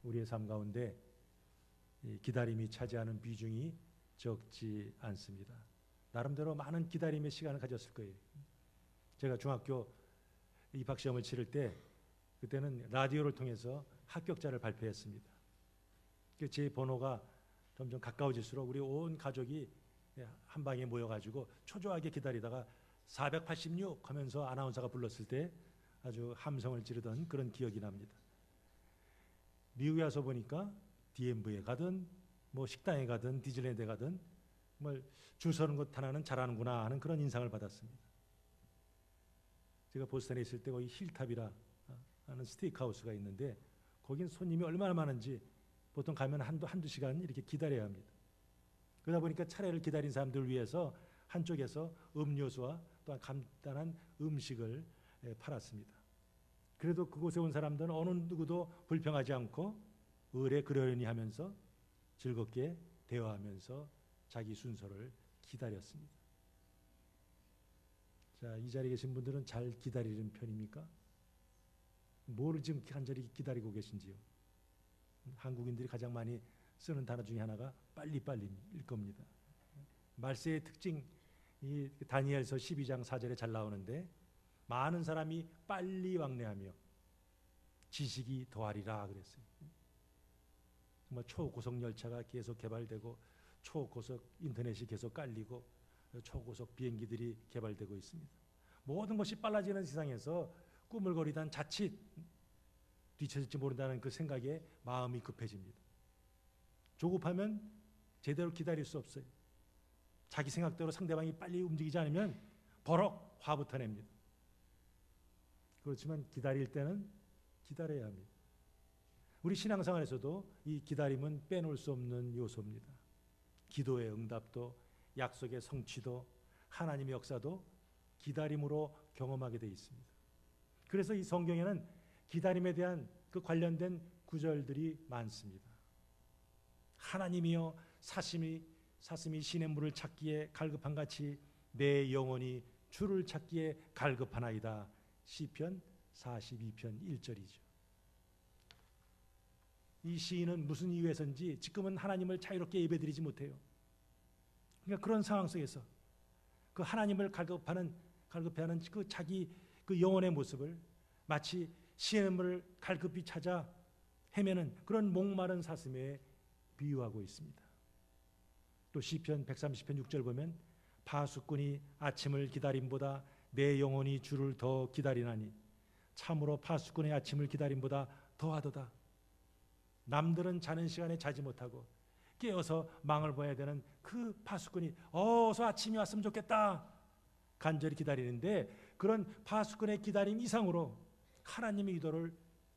우리의 삶 가운데 이 기다림이 차지하는 비중이 적지 않습니다. 나름대로 많은 기다림의 시간을 가졌을 거예요. 제가 중학교 입학시험을 치를 때 그때는 라디오를 통해서 합격자를 발표했습니다. 제 번호가 점점 가까워질수록 우리 온 가족이 한 방에 모여가지고 초조하게 기다리다가 486 하면서 아나운서가 불렀을 때 아주 함성을 지르던 그런 기억이 납니다. 미국에 와서 보니까 DMV에 가든 뭐 식당에 가든 디즈니랜드에 가든 정말 줄 서는 것 하나는 잘하는구나 하는 그런 인상을 받았습니다. 제가 보스턴에 있을 때 거기 힐탑이라 하는 스테이크하우스가 있는데 거긴 손님이 얼마나 많은지 보통 가면 한두 시간 이렇게 기다려야 합니다. 그러다 보니까 차례를 기다린 사람들을 위해서 한쪽에서 음료수와 또한 간단한 음식을 팔았습니다. 그래도 그곳에 온 사람들은 어느 누구도 불평하지 않고 의뢰 그러려니 하면서 즐겁게 대화하면서 자기 순서를 기다렸습니다. 자, 이 자리에 계신 분들은 잘 기다리는 편입니까? 뭐를 지금 간절히 기다리고 계신지요? 한국인들이 가장 많이 쓰는 단어 중에 하나가 빨리빨리일 겁니다. 말세의 특징, 이 다니엘서 12장 4절에 잘 나오는데 많은 사람이 빨리 왕래하며 지식이 더하리라 그랬어요. 정말 초고속 열차가 계속 개발되고 초고속 인터넷이 계속 깔리고 초고속 비행기들이 개발되고 있습니다. 모든 것이 빨라지는 세상에서 꾸물거리던 자칫 뒤처질지 모른다는 그 생각에 마음이 급해집니다. 조급하면 제대로 기다릴 수 없어요. 자기 생각대로 상대방이 빨리 움직이지 않으면 버럭 화부터 냅니다. 그렇지만 기다릴 때는 기다려야 합니다. 우리 신앙생활에서도 이 기다림은 빼놓을 수 없는 요소입니다. 기도의 응답도 약속의 성취도 하나님의 역사도 기다림으로 경험하게 되어 있습니다. 그래서 이 성경에는 기다림에 대한 그 관련된 구절들이 많습니다. 하나님이여 사슴이 시냇물을 찾기에 갈급한 같이 내 영혼이 주를 찾기에 갈급하나이다. 시편 42편 1절이죠. 이 시인은 무슨 이유에서인지 지금은 하나님을 자유롭게 예배드리지 못해요. 그러니까 그런 상황 속에서 그 하나님을 갈급해하는 그 자기 그 영혼의 모습을 마치 시냇물을 갈급히 찾아 헤매는 그런 목마른 사슴에 비유하고 있습니다. 또 시편 130편 6절 보면 파수꾼이 아침을 기다림보다 내 영혼이 주를 더 기다리나니 참으로 파수꾼의 아침을 기다림보다 더하도다. 남들은 자는 시간에 자지 못하고 깨어서 망을 봐야 되는 그 파수꾼이 어서 아침이 왔으면 좋겠다 간절히 기다리는데 그런 파수꾼의 기다림 이상으로 하나님의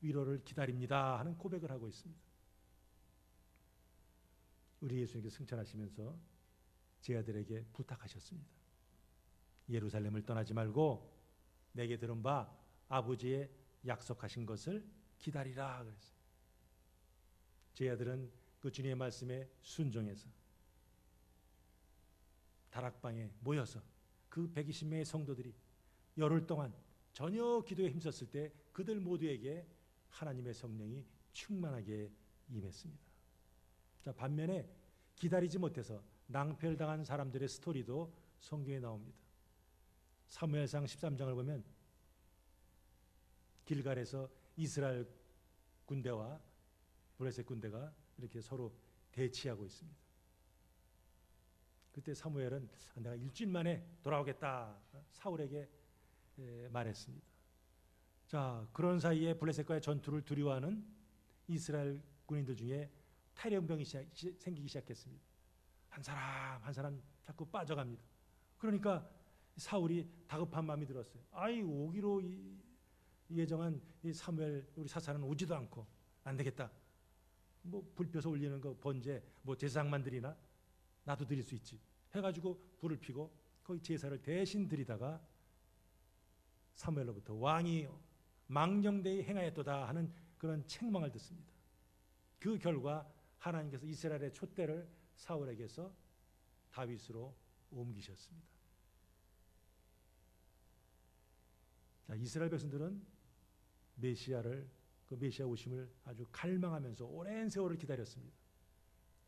위로를 기다립니다 하는 고백을 하고 있습니다. 우리 예수님께서 승천하시면서 제 아들에게 부탁하셨습니다. 예루살렘을 떠나지 말고 내게 들은 바 아버지의 약속하신 것을 기다리라 그랬어요. 제 아들은 그 주님의 말씀에 순종해서 다락방에 모여서 그 120명의 성도들이 열흘 동안 전혀 기도에 힘썼을 때 그들 모두에게 하나님의 성령이 충만하게 임했습니다. 자, 반면에 기다리지 못해서 낭패를 당한 사람들의 스토리도 성경에 나옵니다. 사무엘상 13장을 보면 길갈에서 이스라엘 군대와 블레셋 군대가 이렇게 서로 대치하고 있습니다. 그때 사무엘은 내가 일주일 만에 돌아오겠다 사울에게 말했습니다. 자, 그런 사이에 블레셋과의 전투를 두려워하는 이스라엘 군인들 중에 탈영병이 생기기 시작했습니다. 한 사람 한 사람 자꾸 빠져갑니다. 그러니까 사울이 다급한 마음이 들었어요. 아이 오기로 예정한 이 사무엘 우리 사사는 오지도 않고 안 되겠다. 뭐 불펴서 올리는 거 번제 뭐 제사장만 드리나 나도 드릴 수 있지 해가지고 불을 피고 거기 제사를 대신 드리다가 사무엘로부터 왕이 망령되이 행하였도다 하는 그런 책망을 듣습니다. 그 결과 하나님께서 이스라엘의 촛대를 사울에게서 다윗으로 옮기셨습니다. 자, 이스라엘 백성들은 메시아를 그 메시아 오심을 아주 갈망하면서 오랜 세월을 기다렸습니다.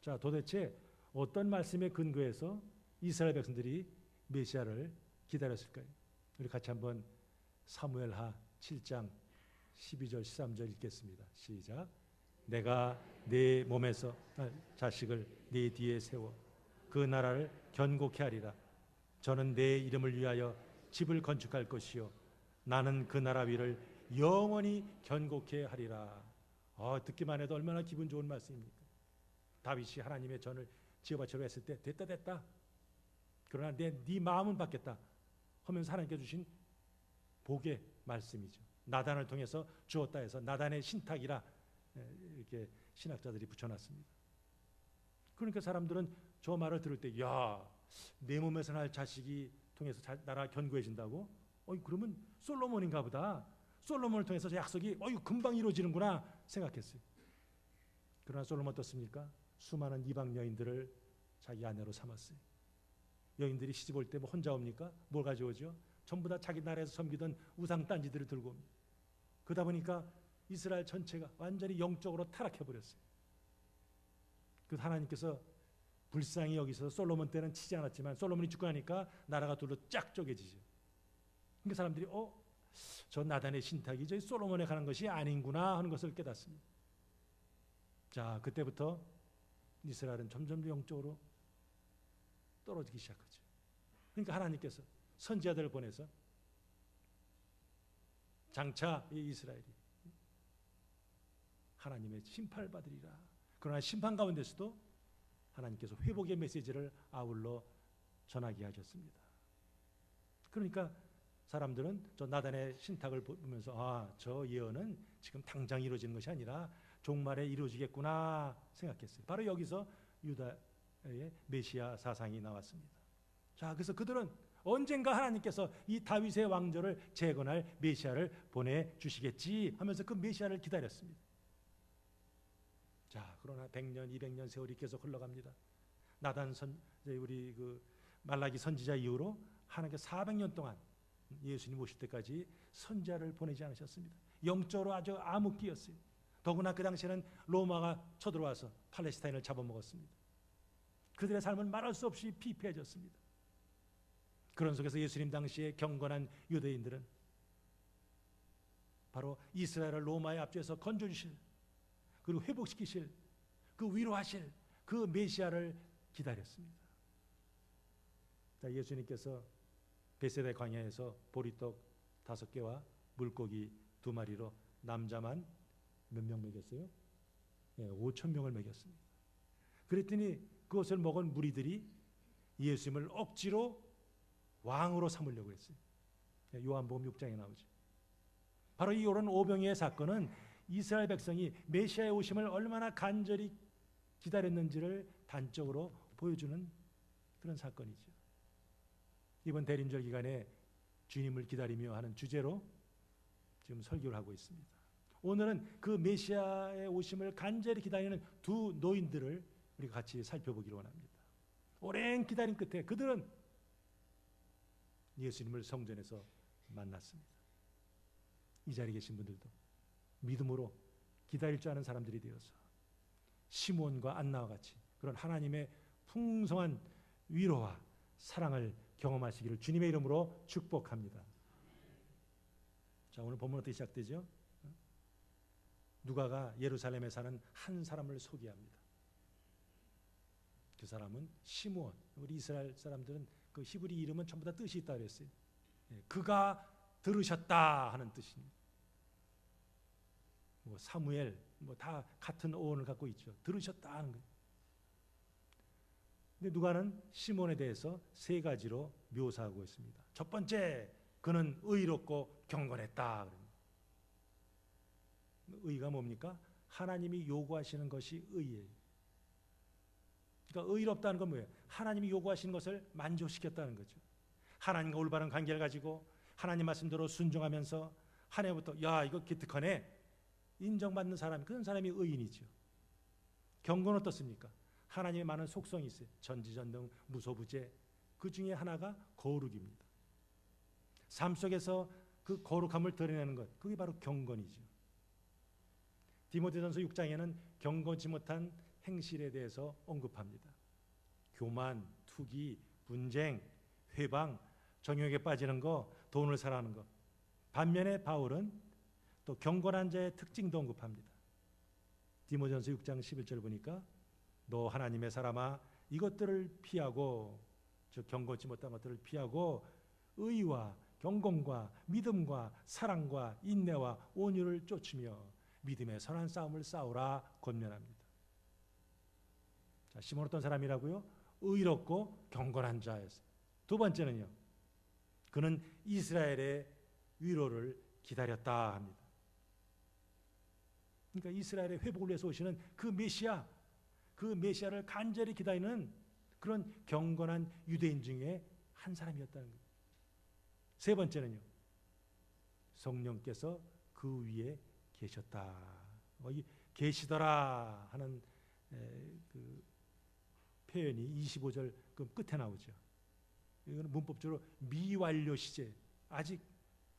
자, 도대체 어떤 말씀에 근거해서 이스라엘 백성들이 메시아를 기다렸을까요? 우리 같이 한번 사무엘하 7장 12절 13절 읽겠습니다. 시작. 내가 내 몸에서 자식을 네 뒤에 세워 그 나라를 견고케 하리라. 저는 내 이름을 위하여 집을 건축할 것이요 나는 그 나라 위를 영원히 견고케 하리라. 듣기만 해도 얼마나 기분 좋은 말씀입니까? 다윗이 하나님의 전을 지어바치려 했을 때 됐다. 그러나 네 마음은 받겠다 하면서 하나님께 주신 복의 말씀이죠. 나단을 통해서 주었다 해서 나단의 신탁이라 이렇게 신학자들이 붙여놨습니다. 그러니까 사람들은 저 말을 들을 때, 내 몸에서 날 자식이 통해서 나라가 견고해진다고? 그러면 솔로몬인가 보다. 솔로몬을 통해서 저 약속이 금방 이루어지는구나 생각했어요. 그러나 솔로몬 어떻습니까? 수많은 이방 여인들을 자기 아내로 삼았어요. 여인들이 시집 올 때 혼자 옵니까? 뭘 가져오죠? 전부 다 자기 나라에서 섬기던 우상 딴지들을 들고 옵니다. 그러다 보니까 이스라엘 전체가 완전히 영적으로 타락해버렸어요. 그래서 하나님께서 불쌍히 여기서 솔로몬 때는 치지 않았지만 솔로몬이 죽고 나니까 나라가 둘로 쫙 쪼개지죠. 그러니까 사람들이 저 나단의 신탁이 저희 솔로몬에 관한 것이 아닌구나 하는 것을 깨닫습니다. 자, 그때부터 이스라엘은 점점 영적으로 떨어지기 시작하죠. 그러니까 하나님께서 선지자들을 보내서 장차 이 이스라엘이 하나님의 심판을 받으리라. 그러나 심판 가운데서도 하나님께서 회복의 메시지를 아울러 전하게 하셨습니다. 그러니까 사람들은 저 나단의 신탁을 보면서 저 예언은 지금 당장 이루어지는 것이 아니라 종말에 이루어지겠구나 생각했어요. 바로 여기서 유다의 메시아 사상이 나왔습니다. 자, 그래서 그들은 언젠가 하나님께서 이 다윗의 왕조를 재건할 메시아를 보내주시겠지 하면서 그 메시아를 기다렸습니다. 자, 그러나 100년, 200년 세월이 계속 흘러갑니다. 우리 말라기 선지자 이후로 하나님께서 400년 동안 예수님 오실 때까지 선지자를 보내지 않으셨습니다. 영적으로 아주 암흑기였어요. 더구나 그 당시에는 로마가 쳐들어와서 팔레스타인을 잡아먹었습니다. 그들의 삶은 말할 수 없이 피폐해졌습니다. 그런 속에서 예수님 당시에 경건한 유대인들은 바로 이스라엘을 로마의 압제에서 건져주실, 그리고 회복시키실, 그 위로하실 그 메시아를 기다렸습니다. 자, 예수님께서 베세다 광야에서 보리떡 5개와 물고기 2마리로 남자만 몇 명 먹였어요? 5,000명을 먹였습니다. 그랬더니 그것을 먹은 무리들이 예수님을 억지로 왕으로 삼으려고 했어요. 요한복음 6장에 나오죠. 바로 이 요런 오병이의 사건은 이스라엘 백성이 메시아의 오심을 얼마나 간절히 기다렸는지를 단적으로 보여주는 그런 사건이죠. 이번 대림절 기간에 주님을 기다리며 하는 주제로 지금 설교를 하고 있습니다. 오늘은 그 메시아의 오심을 간절히 기다리는 두 노인들을 우리가 같이 살펴보기를 원합니다. 오랜 기다림 끝에 그들은 예수님을 성전에서 만났습니다. 이 자리에 계신 분들도 믿음으로 기다릴 줄 아는 사람들이 되어서 시므온과 안나와 같이 그런 하나님의 풍성한 위로와 사랑을 경험하시기를 주님의 이름으로 축복합니다. 자, 오늘 본문 어떻게 시작되죠? 누가가 예루살렘에 사는 한 사람을 소개합니다. 그 사람은 시므온. 우리 이스라엘 사람들은 그 히브리 이름은 전부 다 뜻이 있다 그랬어요. 그가 들으셨다 하는 뜻입니다. 사무엘 다 같은 어원을 갖고 있죠. 들으셨다 하는 거예요. 근데 누가는 시몬에 대해서 3가지로 묘사하고 있습니다. 첫 번째, 그는 의롭고 경건했다. 의가 뭡니까? 하나님이 요구하시는 것이 의예요. 그러니까 의롭다는 건 뭐예요? 하나님이 요구하시는 것을 만족시켰다는 거죠. 하나님과 올바른 관계를 가지고 하나님 말씀대로 순종하면서 한 해부터 이거 기특하네 인정받는 사람, 그런 사람이 의인이죠. 경건은 어떻습니까? 하나님의 많은 속성이 있어요. 전지전능, 무소부재. 그 중에 하나가 거룩입니다. 삶 속에서 그 거룩함을 드러내는 것, 그게 바로 경건이죠. 디모데전서 6장에는 경건치 못한 행실에 대해서 언급합니다. 교만, 투기, 분쟁, 회방, 정욕에 빠지는 거, 돈을 사랑하는 거. 반면에 바울은 또 경건한 자의 특징도 언급합니다. 디모데전서 6장 11절 보니까 너 하나님의 사람아 이것들을 피하고, 즉 경건치 못한 것들을 피하고 의와 경건과 믿음과 사랑과 인내와 온유를 쫓으며 믿음의 선한 싸움을 싸우라 권면합니다. 자, 시몬 어떤 사람이라고요? 의롭고 경건한 자였어요. 두 번째는요, 그는 이스라엘의 위로를 기다렸다 합니다. 그러니까 이스라엘의 회복을 위해서 오시는 그 메시아를 간절히 기다리는 그런 경건한 유대인 중에 한 사람이었다는 거예요. 세 번째는요, 성령께서 그 위에 계셨다. 이 계시더라 하는 그 표현이 25절 그 끝에 나오죠. 이거는 문법적으로 미완료 시제, 아직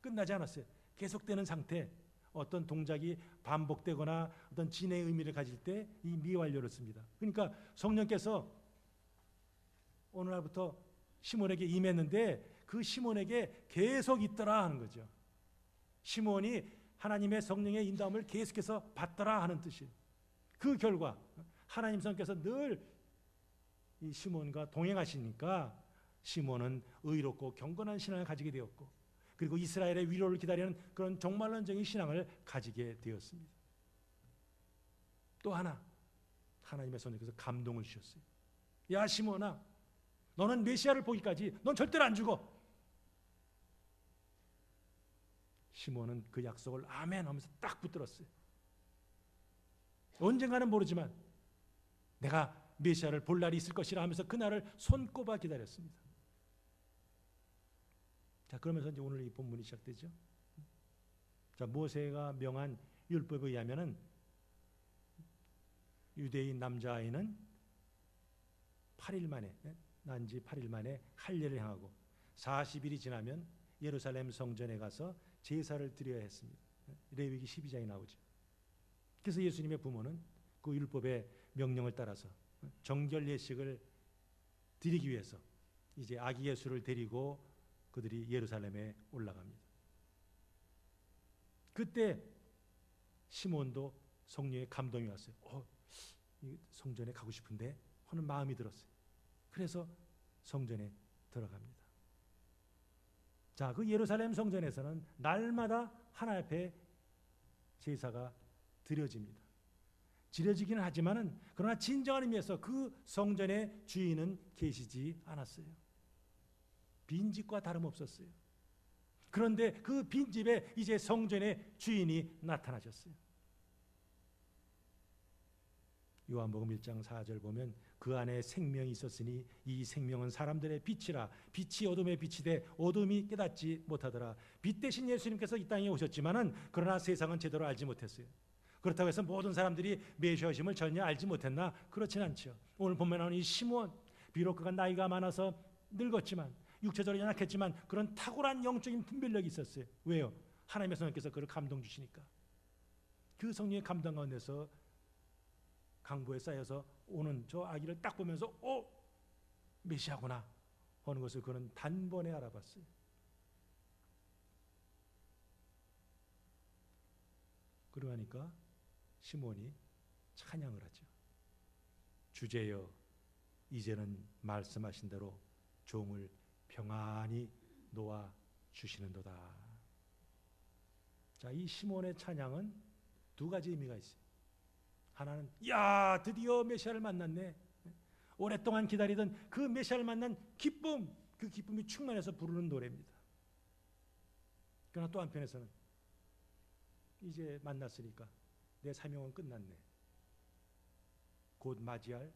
끝나지 않았어요. 계속되는 상태, 어떤 동작이 반복되거나 어떤 진행의 의미를 가질 때 이 미완료를 씁니다. 그러니까 성령께서 어느 날부터 시몬에게 임했는데 그 시몬에게 계속 있더라 하는 거죠. 시몬이 하나님의 성령의 인도함을 계속해서 받더라 하는 뜻이에요. 그 결과 하나님 성령께서 늘 이 시몬과 동행하시니까 시몬은 의롭고 경건한 신앙을 가지게 되었고, 그리고 이스라엘의 위로를 기다리는 그런 종말론적인 신앙을 가지게 되었습니다. 또 하나, 하나님의 성령께서 감동을 주셨어요. 야 시몬아, 너는 메시아를 보기까지 넌 절대로 안 죽어. 시몬은 그 약속을 아멘 하면서 딱 붙들었어요. 언젠가는 모르지만 내가 메시아를 볼 날이 있을 것이라 하면서 그날을 손꼽아 기다렸습니다. 자, 그러면서 이제 오늘 이 본문이 시작되죠. 자, 모세가 명한 율법에 의하면은 유대인 남자아이는 8일 만에, 난지 8일 만에 할례를 행하고 40일이 지나면 예루살렘 성전에 가서 제사를 드려야 했습니다. 레위기 12장에 나오죠. 그래서 예수님의 부모는 그 율법의 명령을 따라서 정결 예식을 드리기 위해서 이제 아기 예수를 데리고 그들이 예루살렘에 올라갑니다. 그때 시몬도 성령의 감동이 왔어요. 이 성전에 가고 싶은데 하는 마음이 들었어요. 그래서 성전에 들어갑니다. 자, 그 예루살렘 성전에서는 날마다 하나님 앞에 제사가 드려집니다. 지려지기는 하지만은 그러나 진정한 의미에서 그 성전의 주인은 계시지 않았어요. 빈집과 다름없었어요. 그런데 그 빈집에 이제 성전의 주인이 나타나셨어요. 요한복음 1장 4절 보면 그 안에 생명이 있었으니 이 생명은 사람들의 빛이라. 빛이 어둠에 빛이 돼 어둠이 깨닫지 못하더라. 빛 대신 예수님께서 이 땅에 오셨지만은 그러나 세상은 제대로 알지 못했어요. 그렇다고 해서 모든 사람들이 메시아심을 전혀 알지 못했나? 그렇진 않죠. 오늘 보면 나오는 이 시몬, 비록 그가 나이가 많아서 늙었지만 육체적으로 연약했지만 그런 탁월한 영적인 분별력이 있었어요. 왜요? 하나님의 성령께서 그를 감동 주시니까. 그 성령의 감동 가운데서 강보에 쌓여서 오는 저 아기를 딱 보면서 메시아구나 하는 것을 그는 단번에 알아봤어요. 그러니까 시몬이 찬양을 하죠. 주제여, 이제는 말씀하신 대로 종을 평안히 놓아 주시는도다. 자, 이 시몬의 찬양은 두 가지 의미가 있어요. 하나는 야, 드디어 메시아를 만났네. 오랫동안 기다리던 그 메시아를 만난 기쁨, 그 기쁨이 충만해서 부르는 노래입니다. 그러나 또 한편에서는 이제 만났으니까 내 사명은 끝났네. 곧 맞이할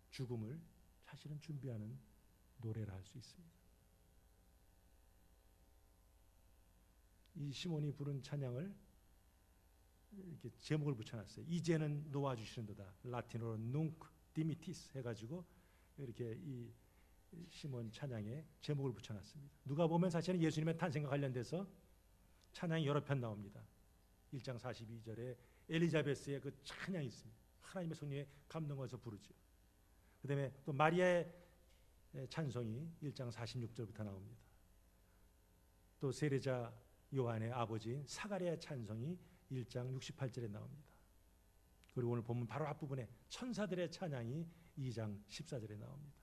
죽음을 사실은 준비하는 노래라 할 수 있습니다. 이 시몬이 부른 찬양을 이렇게 제목을 붙여놨어요. 이제는 놓아주시는도다. 라틴어로 nunc dimittis 해가지고 이렇게 이 시몬 찬양에 제목을 붙여놨습니다. 누가 보면 사실은 예수님의 탄생과 관련돼서 찬양이 여러 편 나옵니다. 1장 42절에 엘리자베스의 그 찬양이 있습니다. 하나님의 성령에 감동해서 부르죠. 그 다음에 또 마리아의 찬송이 1장 46절부터 나옵니다. 또 세례자 요한의 아버지인 사가랴의 찬송이 1장 68절에 나옵니다. 그리고 오늘 본문 바로 앞부분에 천사들의 찬양이 2장 14절에 나옵니다.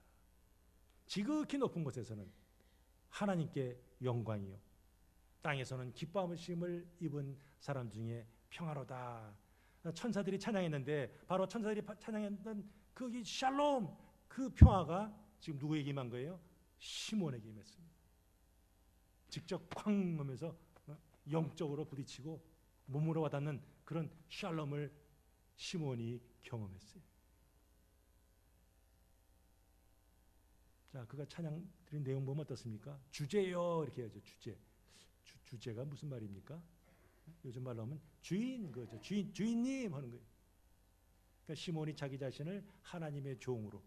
지극히 높은 곳에서는 하나님께 영광이요, 땅에서는 기뻐하심을 입은 사람 중에 평화로다. 천사들이 찬양했는데 바로 천사들이 찬양했던 그 샬롬, 그 평화가 지금 누구에게 임한 거예요? 시몬에게 임했습니다. 직접 쾅 하면서 영적으로 부딪히고 몸으로 와닿는 그런 샬롬을 시몬이 경험했어요. 자, 그가 찬양 드린 내용 보면 어떻습니까? 주제요 이렇게 해야죠. 주제가 무슨 말입니까? 요즘 말로 하면 주인 거죠. 주인님 하는 거예요. 그러니까 시몬이 자기 자신을 하나님의 종으로,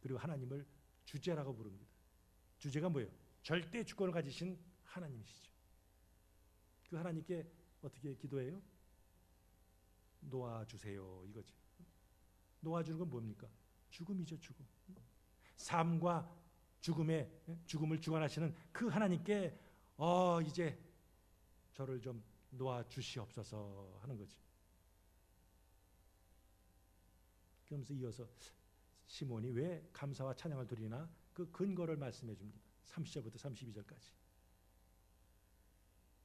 그리고 하나님을 주제라고 부릅니다. 주제가 뭐예요? 절대 주권을 가지신 하나님이시죠. 그 하나님께 어떻게 기도해요? 놓아주세요 이거죠. 놓아주는 건 뭡니까? 죽음이죠. 죽음. 삶과 죽음을 주관하시는 그 하나님께 이제 저를 좀 놓아주시옵소서 하는 거지. 그러면서 이어서 시몬이 왜 감사와 찬양을 드리나 그 근거를 말씀해 줍니다. 30절부터 32절까지.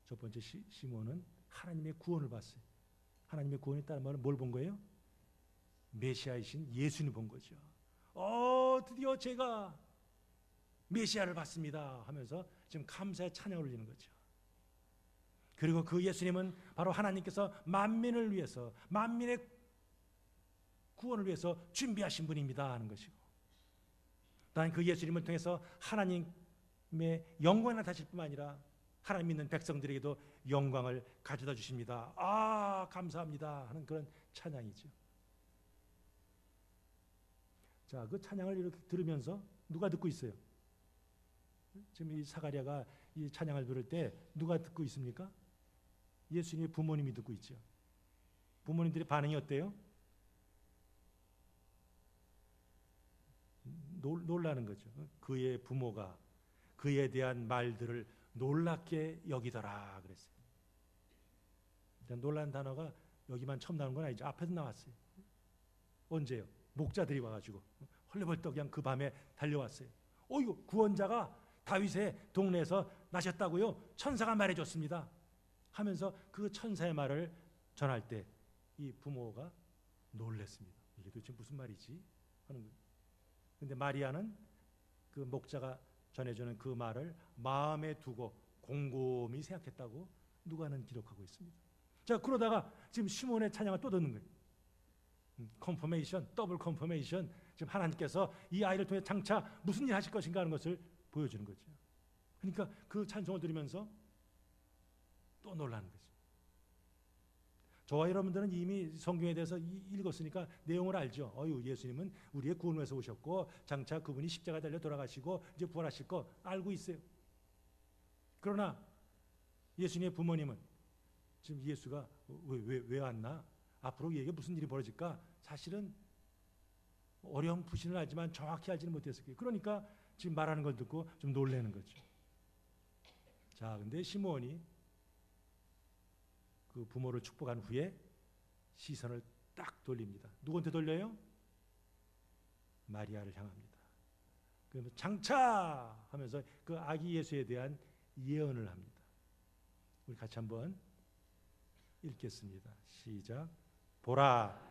첫 번째 시몬은 하나님의 구원을 봤어요. 하나님의 구원이 있다는 말은 뭘 본 거예요? 메시아이신 예수님 본 거죠. 드디어 제가 메시아를 봤습니다 하면서 지금 감사의 찬양을 올리는 거죠. 그리고 그 예수님은 바로 하나님께서 만민을 위해서, 만민의 구원을 위해서 준비하신 분입니다 하는 것이고, 또한 그 예수님을 통해서 하나님의 영광을 나타내실 뿐만 아니라 하나님 믿는 백성들에게도 영광을 가져다 주십니다. 감사합니다 하는 그런 찬양이죠. 자, 그 찬양을 이렇게 들으면서 누가 듣고 있어요? 지금 이 사가랴가 이 찬양을 들을 때 누가 듣고 있습니까? 예수님의 부모님이 듣고 있죠. 부모님들의 반응이 어때요? 놀라는 거죠. 그의 부모가 그에 대한 말들을 놀랍게 여기더라 그랬어요. 놀라는 단어가 여기만 처음 나오는 건 아니죠. 앞에도 나왔어요. 언제요? 목자들이 와가지고 헐레벌떡 그냥 그 밤에 달려왔어요. 이거 구원자가 다윗의 동네에서 나셨다고요? 천사가 말해줬습니다 하면서 그 천사의 말을 전할 때 이 부모가 놀랐습니다. 이게 도대체 무슨 말이지? 하는 거예요. 근데 마리아는 그 목자가 전해주는 그 말을 마음에 두고 곰곰이 생각했다고 누가는 기록하고 있습니다. 자, 그러다가 지금 시몬의 찬양을 또 듣는 거예요. 컨퍼메이션, 더블 컨퍼메이션. 지금 하나님께서 이 아이를 통해 장차 무슨 일 하실 것인가 하는 것을 보여주는 거죠. 그러니까 그 찬송을 들으면서 또 놀라는 거죠. 저와 여러분들은 이미 성경에 대해서 읽었으니까 내용을 알죠. 예수님은 우리의 구원을 위해서 오셨고 장차 그분이 십자가에 달려 돌아가시고 이제 부활하실 거 알고 있어요. 그러나 예수님의 부모님은 지금 예수가 왜 왔나? 앞으로 얘에게 무슨 일이 벌어질까? 사실은 어렴풋이는 알지만 정확히 알지는 못했을 거예요. 그러니까 지금 말하는 걸 듣고 좀 놀라는 거죠. 자, 근데 시몬이 그 부모를 축복한 후에 시선을 딱 돌립니다. 누구한테 돌려요? 마리아를 향합니다. 그러면 장차 하면서 그 아기 예수에 대한 예언을 합니다. 우리 같이 한번 읽겠습니다. 시작. 보라,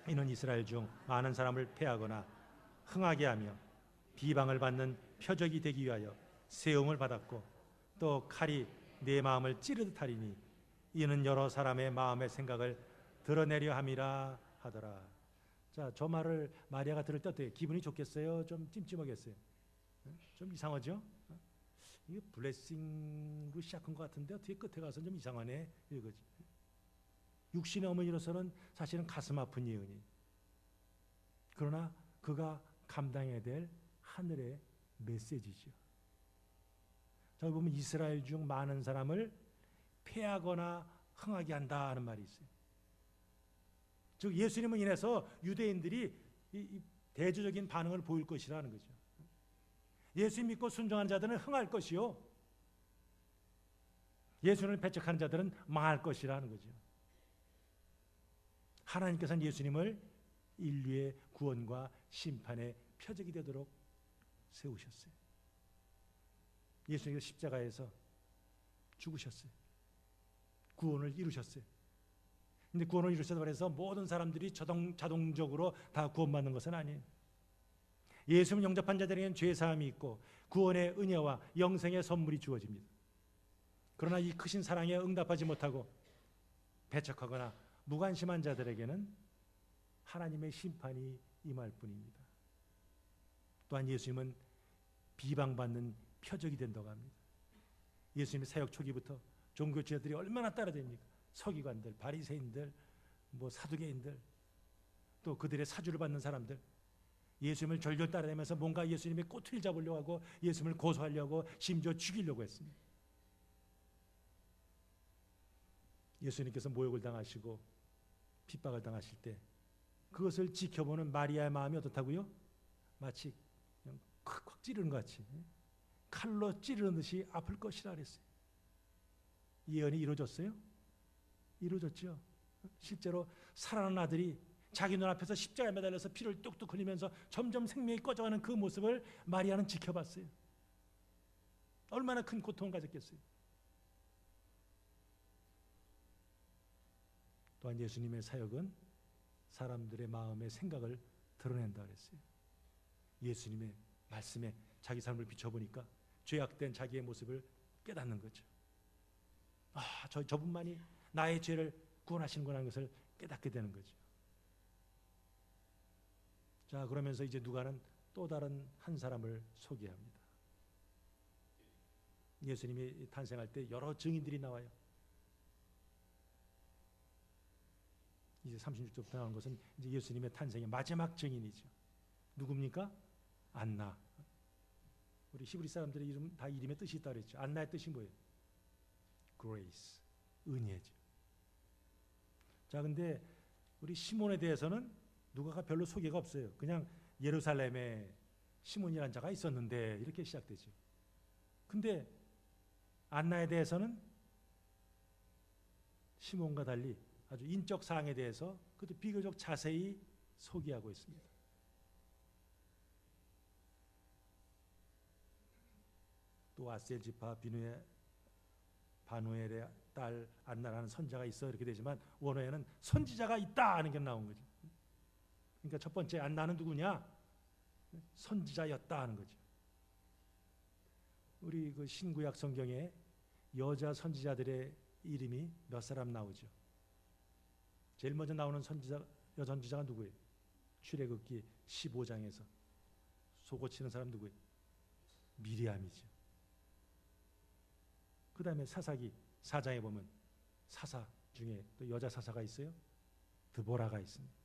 이는 이스라엘 중 많은 사람을 패하거나 흥하게 하며 비방을 받는 표적이 되기 위하여 세움을 받았고 또 칼이 내 마음을 찌르듯 하리니 이는 여러 사람의 마음의 생각을 드러내려 함이라 하더라. 자, 저 말을 마리아가 들을 때 어때요? 기분이 좋겠어요? 좀 찜찜하겠어요? 좀 이상하죠? 이게 블레싱으로 시작한 것 같은데 어떻게 끝에 가서 좀 이상하네 이거지. 육신의 어머니로서는 사실은 가슴 아픈 예언이, 그러나 그가 감당해야 될 하늘의 메시지죠. 자, 보면 이스라엘 중 많은 사람을 패하거나 흥하게 한다 하는 말이 있어요. 즉 예수님을 인해서 유대인들이 이 대조적인 반응을 보일 것이라는 거죠. 예수님 믿고 순종한 자들은 흥할 것이요, 예수님을 배척하는 자들은 망할 것이라는 거죠. 하나님께서는 예수님을 인류의 구원과 심판의 표적이 되도록 세우셨어요. 예수님께서 십자가에서 죽으셨어요. 구원을 이루셨어요. 근데 구원을 이루셨다고 해서 모든 사람들이 자동적으로 다 구원받는 것은 아니에요. 예수를 영접한 자들에게는 죄사함이 있고 구원의 은혜와 영생의 선물이 주어집니다. 그러나 이 크신 사랑에 응답하지 못하고 배척하거나 무관심한 자들에게는 하나님의 심판이 임할 뿐입니다. 또한 예수님은 비방받는 표적이 된다고 합니다. 예수님의 사역 초기부터 종교 지도자들이 얼마나 따라다닙니까? 서기관들, 바리새인들, 사두개인들, 또 그들의 사주를 받는 사람들, 예수님을 절절 따라다니면서 뭔가 예수님의 꼬투리를 잡으려고 하고 예수님을 고소하려고, 심지어 죽이려고 했습니다. 예수님께서 모욕을 당하시고 핍박을 당하실 때 그것을 지켜보는 마리아의 마음이 어떻다고요? 마치 그냥 콱콱 찌르는 것 같이, 칼로 찌르는 듯이 아플 것이라 그랬어요. 예언이 이루어졌어요? 이루어졌죠. 실제로 살아난 아들이 자기 눈앞에서 십자가에 매달려서 피를 뚝뚝 흘리면서 점점 생명이 꺼져가는 그 모습을 마리아는 지켜봤어요. 얼마나 큰 고통을 가졌겠어요. 또한 예수님의 사역은 사람들의 마음의 생각을 드러낸다 그랬어요. 예수님의 말씀에 자기 삶을 비춰보니까 죄악된 자기의 모습을 깨닫는 거죠. 저분만이 나의 죄를 구원하시는구나 하는 것을 깨닫게 되는 거죠. 자, 그러면서 이제 누가는 또 다른 한 사람을 소개합니다. 예수님이 탄생할 때 여러 증인들이 나와요. 이제 36절부터 나오는 것은 이제 예수님의 탄생의 마지막 증인이죠. 누굽니까? 안나. 우리 히브리 사람들의 이름 다 이름의 뜻이 있다 그랬죠. 안나의 뜻이 뭐예요? Grace, 은혜죠. 자, 근데 우리 시몬에 대해서는 누가가 별로 소개가 없어요. 그냥 예루살렘에 시몬이라는 자가 있었는데 이렇게 시작되죠. 근데 안나에 대해서는 시몬과 달리 아주 인적 사항에 대해서 그것도 비교적 자세히 소개하고 있습니다. 또 아셀 지파 바누엘의 딸 안나라는 선자가 있어 이렇게 되지만 원어에는 선지자가 있다 하는 게 나온 거죠. 그러니까 첫 번째 안나는 누구냐? 선지자였다 하는 거죠. 우리 그 신구약 성경에 여자 선지자들의 이름이 몇 사람 나오죠. 제일 먼저 나오는 여선지자가 누구예요? 출애굽기 15장에서 속옷치는 사람 누구예요? 미리암이죠. 그 다음에 사사기 4장에 보면 사사 중에 또 여자 사사가 있어요. 드보라가 있습니다.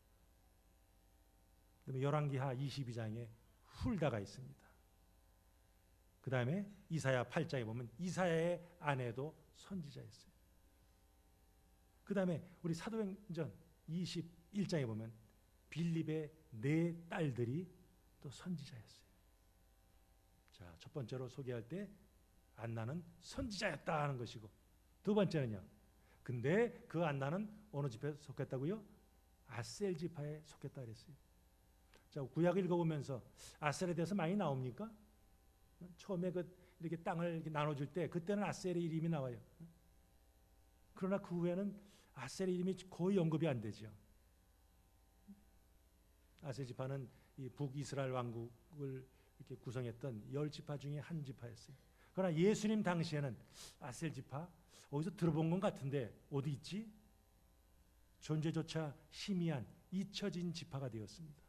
그 다음에 열왕기하 22장에 훌다가 있습니다. 그 다음에 이사야 8장에 보면 이사야의 아내도 선지자였어요. 그 다음에 우리 사도행전 21장에 보면 빌립의 네 딸들이 또 선지자였어요. 자, 첫 번째로 소개할 때 안나는 선지자였다 하는 것이고, 두 번째는요. 근데 그 안나는 어느 지파에 속했다고요? 아셀 지파에 속했다 그랬어요. 자, 구약을 읽어보면서 아셀에 대해서 많이 나옵니까? 처음에 이렇게 땅을 이렇게 나눠줄 때 그때는 아셀의 이름이 나와요. 그러나 그 후에는 아셀의 이름이 거의 언급이 안 되죠. 아셀 지파는 이 북이스라엘 왕국을 이렇게 구성했던 10지파 중에 한 지파였어요. 그러나 예수님 당시에는 아셀 지파 어디서 들어본 것 같은데 어디 있지? 존재조차 희미한 잊혀진 지파가 되었습니다.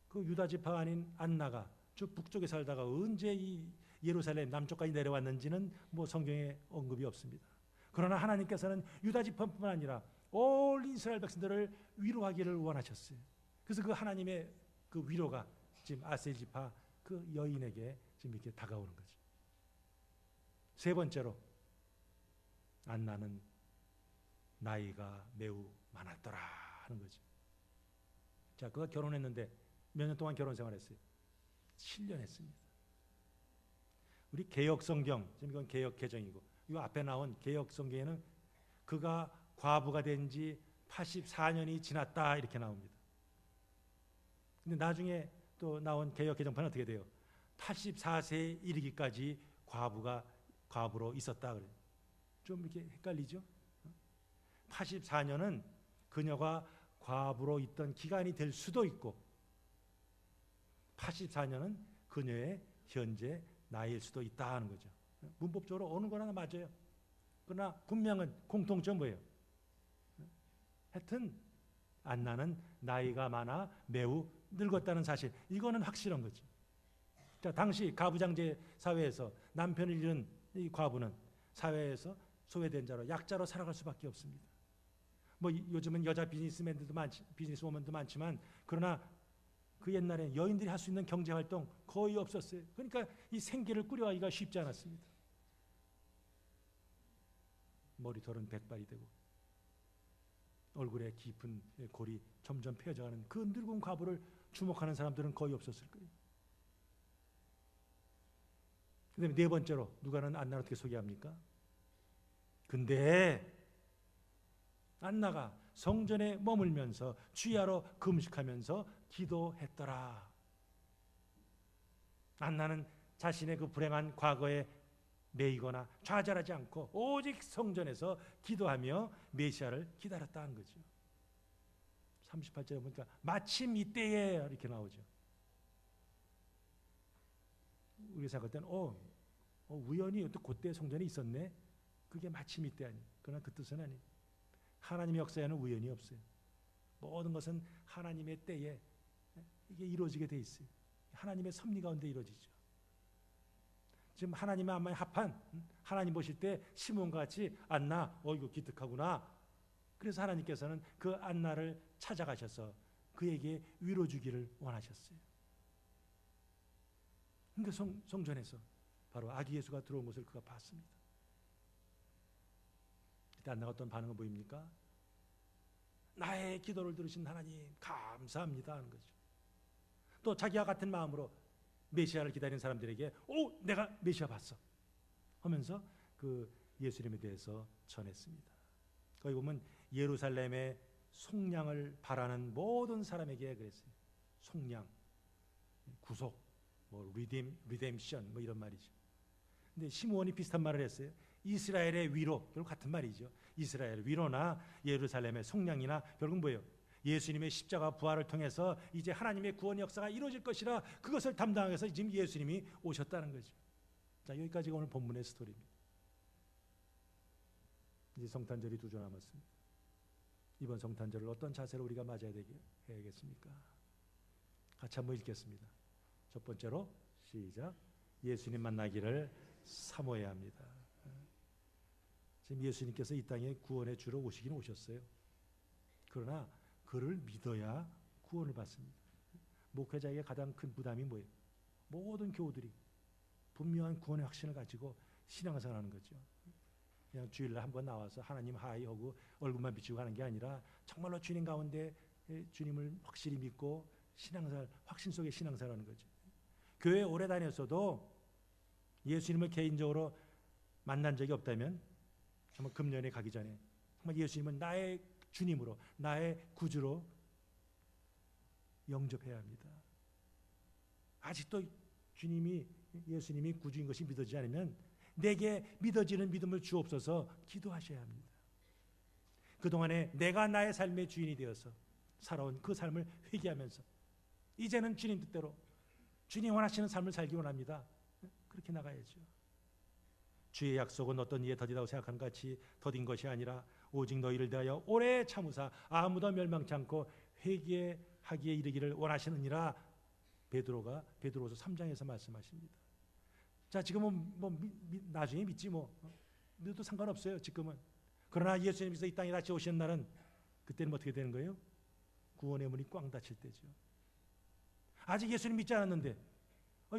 그 유다 지파가 아닌 안나가 저 북쪽에 살다가 언제 이 예루살렘 남쪽까지 내려왔는지는 성경에 언급이 없습니다. 그러나 하나님께서는 유다 지파뿐만 아니라 온 이스라엘 백성들을 위로하기를 원하셨어요. 그래서 그 하나님의 그 위로가 지금 아셀 지파 그 여인에게 지금 이렇게 다가오는 거죠. 세 번째로 안나는 나이가 매우 많았더라 하는 거죠. 자, 그가 결혼했는데 몇 년 동안 결혼 생활했어요? 7년 했습니다. 우리 개역 성경, 지금 이건 개역 개정이고, 이 앞에 나온 개역 성경에는 그가 과부가 된 지 84년이 지났다 이렇게 나옵니다. 근데 나중에 또 나온 개역 개정판은 어떻게 돼요? 84세에 이르기까지 과부로 있었다 그래요. 좀 이렇게 헷갈리죠? 84년은 그녀가 과부로 있던 기간이 될 수도 있고 84년은 그녀의 현재 나이일 수도 있다 하는 거죠. 문법적으로 어느 거나 맞아요. 그러나 분명한 공통점 뭐예요? 하여튼 안나는 나이가 많아 매우 늙었다는 사실, 이거는 확실한 거죠. 자, 당시 가부장제 사회에서 남편을 잃은 이 과부는 사회에서 소외된 자로 약자로 살아갈 수밖에 없습니다. 뭐 요즘은 여자 비즈니스워먼도 많지만 그러나 그 옛날에 여인들이 할 수 있는 경제 활동 거의 없었어요. 그러니까 이 생계를 꾸려가기가 쉽지 않았습니다. 머리털은 백발이 되고 얼굴에 깊은 골이 점점 펴져가는 그 늙은 과부를 주목하는 사람들은 거의 없었을 거예요. 그다음에 네 번째로 누가는 안나를 어떻게 소개합니까? 근데 안나가 성전에 머물면서 주야로 금식하면서 기도했더라. 안나는 자신의 그 불행한 과거에 매이거나 좌절하지 않고 오직 성전에서 기도하며 메시아를 기다렸다는 거죠. 38절에 보니까 마침 이때에 이렇게 나오죠. 우리가 생각할 때는 우연히 또 그때 성전에 있었네. 그게 마침 이때 아니에요. 그러나 그 뜻은 아니에요. 하나님의 역사에는 우연이 없어요. 모든 것은 하나님의 때에 이게 이루어지게 돼 있어요. 하나님의 섭리 가운데 이루어지죠. 지금 하나님의 안마에 합한, 하나님 보실 때 시몬과 같이 안나, 이거 기특하구나. 그래서 하나님께서는 그 안나를 찾아가셔서 그에게 위로 주기를 원하셨어요. 그러니까 성전에서 바로 아기 예수가 들어온 것을 그가 봤습니다. 그때 안나가 어떤 반응을 보입니까? 나의 기도를 들으신 하나님 감사합니다 하는 거죠. 또 자기와 같은 마음으로 메시아를 기다리는 사람들에게 내가 메시아 봤어 하면서 그 예수님에 대해서 전했습니다. 거기 보면 예루살렘의 속량을 바라는 모든 사람에게 그랬어요. 속량, 구속, 리뎀션 이런 말이죠. 근데 시므온이 비슷한 말을 했어요. 이스라엘의 위로, 결국 같은 말이죠. 이스라엘의 위로나 예루살렘의 속량이나 결국 뭐예요? 예수님의 십자가 부활을 통해서 이제 하나님의 구원 역사가 이루어질 것이라 그것을 담당하기 위해서 지금 예수님이 오셨다는 거죠. 자, 여기까지가 오늘 본문의 스토리입니다. 이제 성탄절이 2주 남았습니다. 이번 성탄절을 어떤 자세로 우리가 맞아야 되겠습니까? 같이 한번 읽겠습니다. 첫 번째로 시작. 예수님 만나기를 사모해야 합니다. 지금 예수님께서 이 땅에 구원의 주로 오시긴 오셨어요. 그러나 그를 믿어야 구원을 받습니다. 목회자에게 가장 큰 부담이 뭐예요? 모든 교우들이 분명한 구원의 확신을 가지고 신앙생활하는 거죠. 그냥 주일날 한번 나와서 하나님 하이 하고 얼굴만 비추고 하는 게 아니라 정말로 주님 가운데 주님을 확실히 믿고 신앙생활, 확신 속에 신앙생활하는 거죠. 교회 오래 다녔어도 예수님을 개인적으로 만난 적이 없다면 정말 금년에 가기 전에 정말 예수님은 나의 주님으로, 나의 구주로 영접해야 합니다. 아직도 예수님이 구주인 것이 믿어지지 않으면 내게 믿어지는 믿음을 주옵소서 기도하셔야 합니다. 그동안에 내가 나의 삶의 주인이 되어서 살아온 그 삶을 회개하면서 이제는 주님 뜻대로 주님 원하시는 삶을 살기 원합니다. 그렇게 나가야죠. 주의 약속은 어떤 이에 더디다고 생각하는 같이 더딘 것이 아니라 오직 너희를 대하여 오래 참으사 아무도 멸망치 않고 회개하기에 이르기를 원하시느니라. 베드로서 3장에서 말씀하십니다. 자, 지금은 나중에 믿지 믿어도 상관없어요. 지금은. 그러나 예수님께서 이 땅에 다시 오시는 날은 그때는 어떻게 되는 거예요? 구원의 문이 꽝 닫힐 때죠. 아직 예수님 믿지 않았는데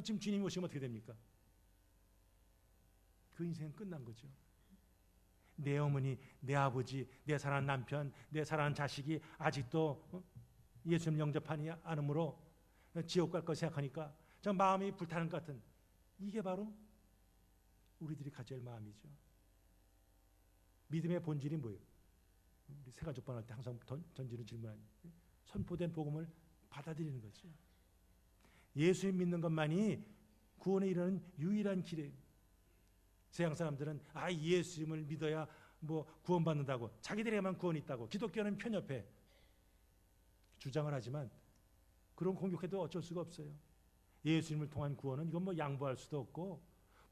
지금 주님이 오시면 어떻게 됩니까? 그 인생은 끝난 거죠. 내 어머니, 내 아버지, 내 사랑하는 남편, 내 사랑하는 자식이 아직도 예수님 영접하지 않으므로 지옥 갈 거 생각하니까 저 마음이 불타는 것 같은, 이게 바로 우리들이 가질 마음이죠. 믿음의 본질이 뭐예요? 우리 새가족반 할 때 항상 던지는 질문은 선포된 복음을 받아들이는 거죠. 예수님 믿는 것만이 구원에 이르는 유일한 길이에요. 서양 사람들은 예수님을 믿어야 뭐 구원받는다고, 자기들에게만 구원이 있다고 기독교는 편협해 주장을 하지만 그런 공격해도 어쩔 수가 없어요. 예수님을 통한 구원은 이건 뭐 양보할 수도 없고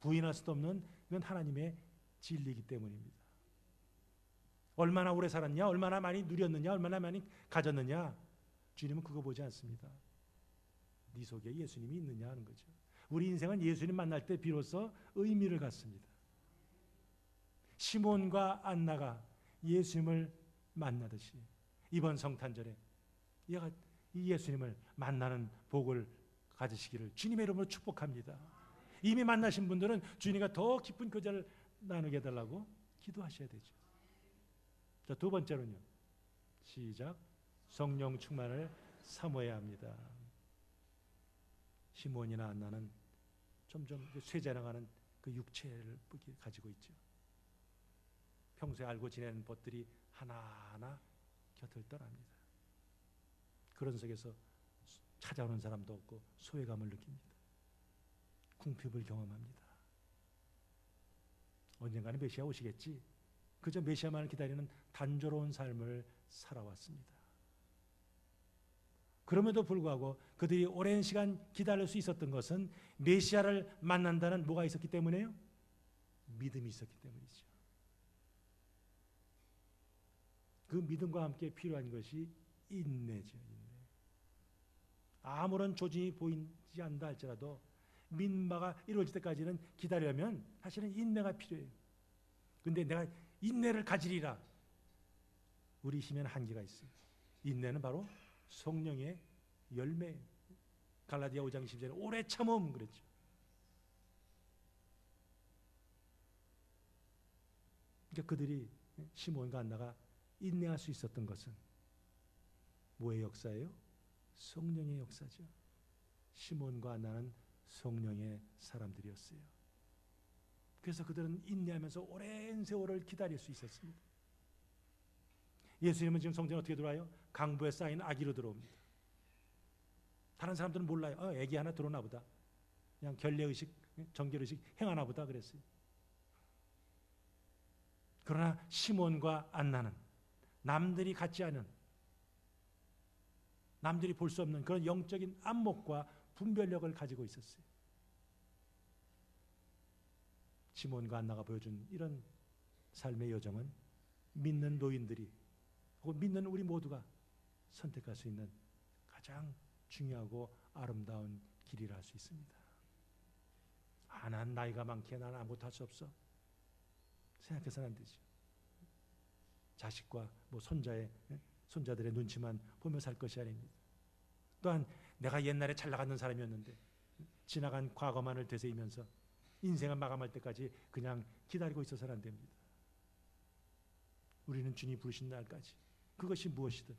부인할 수도 없는, 이건 하나님의 진리이기 때문입니다. 얼마나 오래 살았냐, 얼마나 많이 누렸느냐, 얼마나 많이 가졌느냐, 주님은 그거 보지 않습니다. 네 속에 예수님이 있느냐 하는 거죠. 우리 인생은 예수님 만날 때 비로소 의미를 갖습니다. 시몬과 안나가 예수님을 만나듯이 이번 성탄절에 이 예수님을 만나는 복을 가지시기를 주님의 이름으로 축복합니다. 이미 만나신 분들은 주님과 더 깊은 교제를 나누게 해달라고 기도하셔야 되죠. 자, 두 번째로는요. 시작. 성령 충만을 사모해야 합니다. 시몬이나 안나는 점점 쇠자라가는 그 육체를 가지고 있죠. 평소에 알고 지내는 것들이 하나하나 곁을 떠납니다. 그런 속에서 찾아오는 사람도 없고 소외감을 느낍니다. 궁핍을 경험합니다. 언젠가는 메시아 오시겠지. 그저 메시아만을 기다리는 단조로운 삶을 살아왔습니다. 그럼에도 불구하고 그들이 오랜 시간 기다릴 수 있었던 것은 메시아를 만난다는 뭐가 있었기 때문에요? 믿음이 있었기 때문이죠. 그 믿음과 함께 필요한 것이 인내죠. 인내. 아무런 조짐이 보이지 않는다 할지라도 민마가 이루어질 때까지는 기다리려면 사실은 인내가 필요해요. 그런데 내가 인내를 가지리라. 우리 힘에는 한계가 있어요. 인내는 바로 성령의 열매. 갈라디아 5장 10절에 오래 참음 그랬죠. 그러니까 그들이 시몬과 안나가 인내할 수 있었던 것은 뭐의 역사예요? 성령의 역사죠. 시몬과 안나는 성령의 사람들이었어요. 그래서 그들은 인내하면서 오랜 세월을 기다릴 수 있었습니다. 예수님은 지금 성전에 어떻게 들어와요? 강보에 쌓인 아기로 들어옵니다. 다른 사람들은 몰라요. 아기 하나 들어오나 보다. 그냥 결례의식, 정결의식 행하나 보다 그랬어요. 그러나 시몬과 안나는 남들이 갖지 않은, 남들이 볼 수 없는 그런 영적인 안목과 분별력을 가지고 있었어요. 시몬과 안나가 보여준 이런 삶의 여정은 믿는 노인들이 혹은 믿는 우리 모두가 선택할 수 있는 가장 중요하고 아름다운 길이라 할 수 있습니다. 난 나이가 많기에 나는 아무것도 할 수 없어 생각해서는 안 되죠. 자식과 손자들의 눈치만 보며 살 것이 아닙니다. 또한 내가 옛날에 잘 나가는 사람이었는데 지나간 과거만을 되새이면서 인생을 마감할 때까지 그냥 기다리고 있어서는 안 됩니다. 우리는 주님이 부르신 날까지 그것이 무엇이든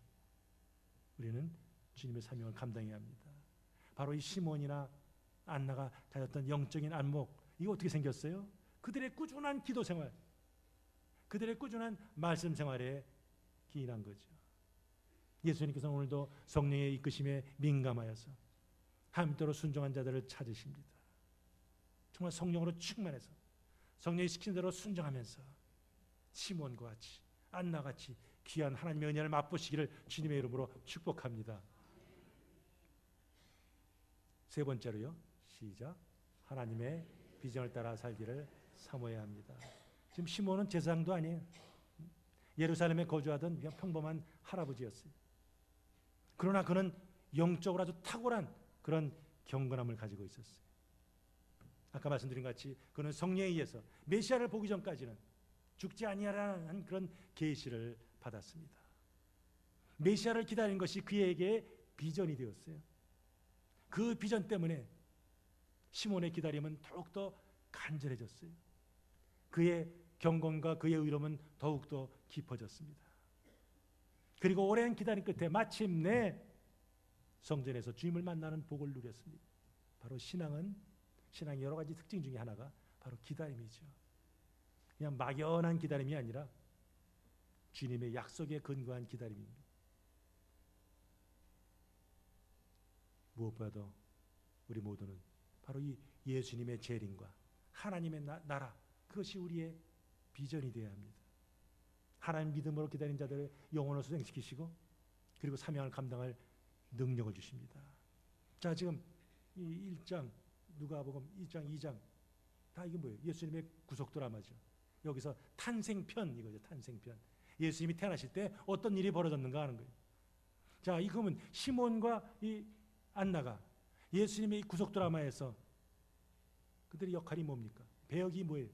우리는 주님의 사명을 감당해야 합니다. 바로 이 시몬이나 안나가 가졌던 영적인 안목, 이거 어떻게 생겼어요? 그들의 꾸준한 기도 생활, 그들의 꾸준한 말씀 생활에 기인한 거죠. 예수님께서는 오늘도 성령의 이끄심에 민감하여서 함께로 순종한 자들을 찾으십니다. 정말 성령으로 충만해서 성령이 시킨 대로 순종하면서 시몬과 같이 안나같이 귀한 하나님의 은혜를 맛보시기를 주님의 이름으로 축복합니다. 세 번째로요. 시작. 하나님의 비전을 따라 살기를 사모해야 합니다. 지금 시몬은 제사장도 아니에요. 예루살렘에 거주하던 그냥 평범한 할아버지였어요. 그러나 그는 영적으로 아주 탁월한 그런 경건함을 가지고 있었어요. 아까 말씀드린 것 같이 그는 성령에 의해서 메시아를 보기 전까지는 죽지 아니하라는 그런 계시를 받았습니다. 메시아를 기다리는 것이 그에게 비전이 되었어요. 그 비전 때문에 시몬의 기다림은 더욱더 간절해졌어요. 그의 경건과 그의 의로움은 더욱더 깊어졌습니다. 그리고 오랜 기다림 끝에 마침내 성전에서 주님을 만나는 복을 누렸습니다. 바로 신앙의 여러 가지 특징 중에 하나가 바로 기다림이죠. 그냥 막연한 기다림이 아니라 주님의 약속에 근거한 기다림입니다. 무엇보다도 우리 모두는 바로 이 예수님의 재림과 하나님의 나라, 그것이 우리의 비전이 되어야 합니다. 하나님 믿음으로 기다린 자들의 영혼을 수행시키시고 그리고 사명을 감당할 능력을 주십니다. 자, 지금 이 1장 누가복음 1장 2장 다 이게 뭐예요? 예수님의 구속 드라마죠. 여기서 탄생편 이거죠. 탄생편. 예수님이 태어나실 때 어떤 일이 벌어졌는가 하는 거예요. 자, 이 그러면 시몬과 이 안나가 예수님의 이 구속 드라마에서 그들의 역할이 뭡니까? 배역이 뭐예요?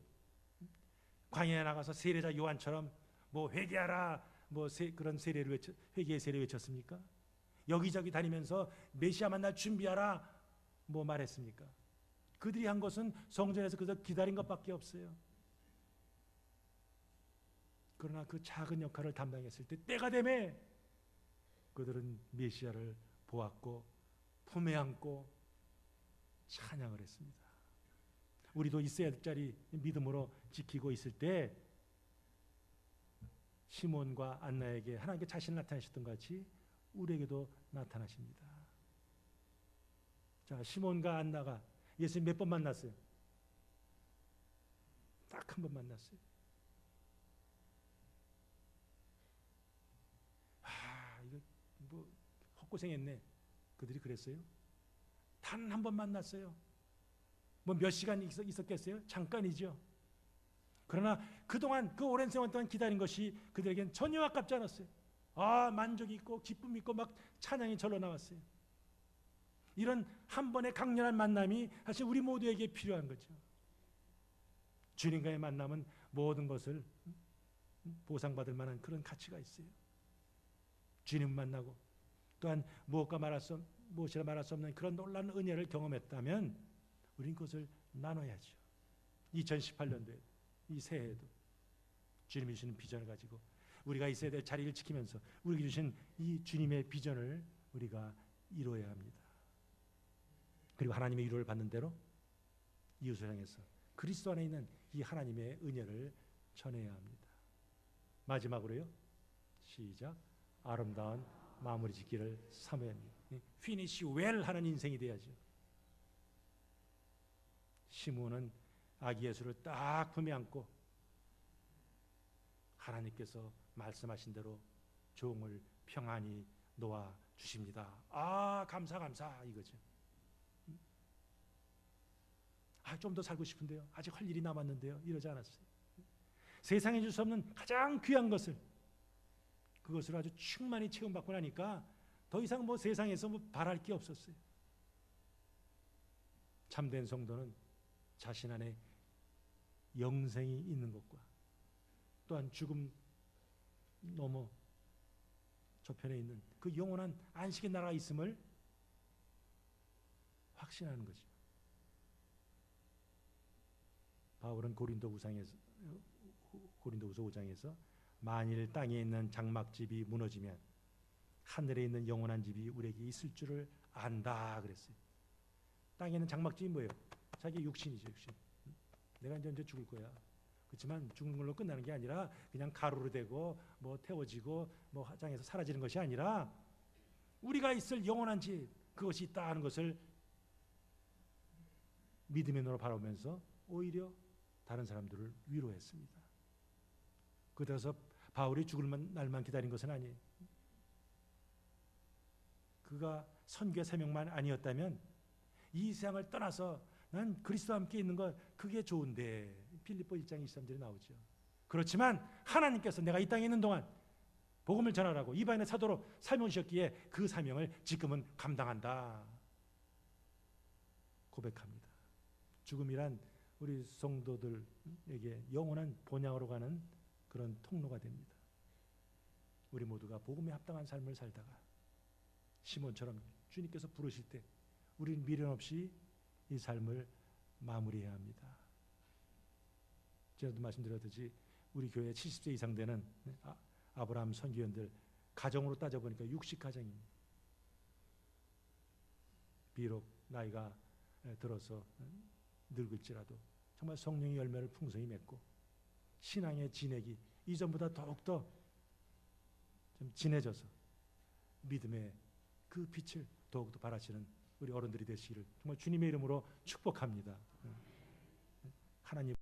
광야에 나가서 세례자 요한처럼 뭐 회개하라 뭐 그런 회개의 세례를 외쳤습니까? 여기저기 다니면서 메시아 만날 준비하라 뭐 말했습니까? 그들이 한 것은 성전에서 그저 기다린 것밖에 없어요. 그러나 그 작은 역할을 담당했을 때 때가 되매 그들은 메시아를 보았고 품에 안고 찬양을 했습니다. 우리도 있어야 될 자리 믿음으로 지키고 있을 때 시몬과 안나에게 하나님께 자신을 나타내셨던 것 같이 우리에게도 나타나십니다. 자, 시몬과 안나가 예수님 몇 번 만났어요? 딱 한 번 만났어요. 이거 뭐 헛고생했네. 그들이 그랬어요? 단 한 번 만났어요. 뭐 몇 시간 있었겠어요? 잠깐이죠. 그러나 그동안 그 오랜 세월 동안 기다린 것이 그들에겐 전혀 아깝지 않았어요. 만족이 있고 기쁨이 있고 막 찬양이 절로 나왔어요. 이런 한 번의 강렬한 만남이 사실 우리 모두에게 필요한 거죠. 주님과의 만남은 모든 것을 보상받을 만한 그런 가치가 있어요. 주님 만나고 또한 무엇이라 말할 수 없는 그런 놀라운 은혜를 경험했다면 우린 그것을 나눠야죠. 2018년도에 이 새해에도 주님이 주시는 비전을 가지고 우리가 있어야 될 자리를 지키면서 우리에게 주신 이 주님의 비전을 우리가 이루어야 합니다. 그리고 하나님의 위로를 받는 대로 이웃을 향해서 그리스도 안에 있는 이 하나님의 은혜를 전해야 합니다. 마지막으로요. 시작. 아름다운 마무리 짓기를 사모합니다. 피니시 웰 하는 인생이 돼야죠. 시몬은 아기 예수를 딱 품에 안고 하나님께서 말씀하신 대로 종을 평안히 놓아 주십니다. 감사 이거죠. 좀 더 살고 싶은데요. 아직 할 일이 남았는데요. 이러지 않았어요. 세상에 줄 수 없는 가장 귀한 그것을 아주 충만히 체험받고 나니까 더 이상 뭐 세상에서 바랄 게 없었어요. 참된 성도는 자신 안에 영생이 있는 것과 또한 죽음 넘어 저편에 있는 그 영원한 안식의 나라가 있음을 확신하는 거죠. 바울은 고린도후서 5장에서 만일 땅에 있는 장막집이 무너지면 하늘에 있는 영원한 집이 우리에게 있을 줄을 안다 그랬어요. 땅에 있는 장막집이 뭐예요? 자기 육신이죠. 육신. 내가 이제 언제 죽을 거야. 그렇지만 죽는 걸로 끝나는 게 아니라 그냥 가루로 되고 뭐 태워지고 뭐 화장해서 사라지는 것이 아니라 우리가 있을 영원한 집 그것이 있다 하는 것을 믿음의 눈으로 바라보면서 오히려 다른 사람들을 위로했습니다. 그래서 바울이 죽을 날만 기다린 것은 아니에요. 그가 선교의 사명만 아니었다면 이 세상을 떠나서 난 그리스도와 함께 있는 것 그게 좋은데 빌립보 1장 23절에 나오죠. 그렇지만 하나님께서 내가 이 땅에 있는 동안 복음을 전하라고 이방인의 사도로 사명하셨기에 그 사명을 지금은 감당한다 고백합니다. 죽음이란 우리 성도들에게 영원한 본향으로 가는 그런 통로가 됩니다. 우리 모두가 복음에 합당한 삶을 살다가 시몬처럼 주님께서 부르실 때 우리는 미련 없이 이 삶을 마무리해야 합니다. 전에도 말씀드렸듯이 우리 교회 70세 이상 되는 아브라함 선교연들 가정으로 따져보니까 60가정입니다. 비록 나이가 들어서 늙을지라도 정말 성령의 열매를 풍성히 맺고 신앙의 진액이 이전보다 더욱더 좀 진해져서 믿음의 그 빛을 더욱더 발하시는 우리 어른들이 되시기를 정말 주님의 이름으로 축복합니다. 하나님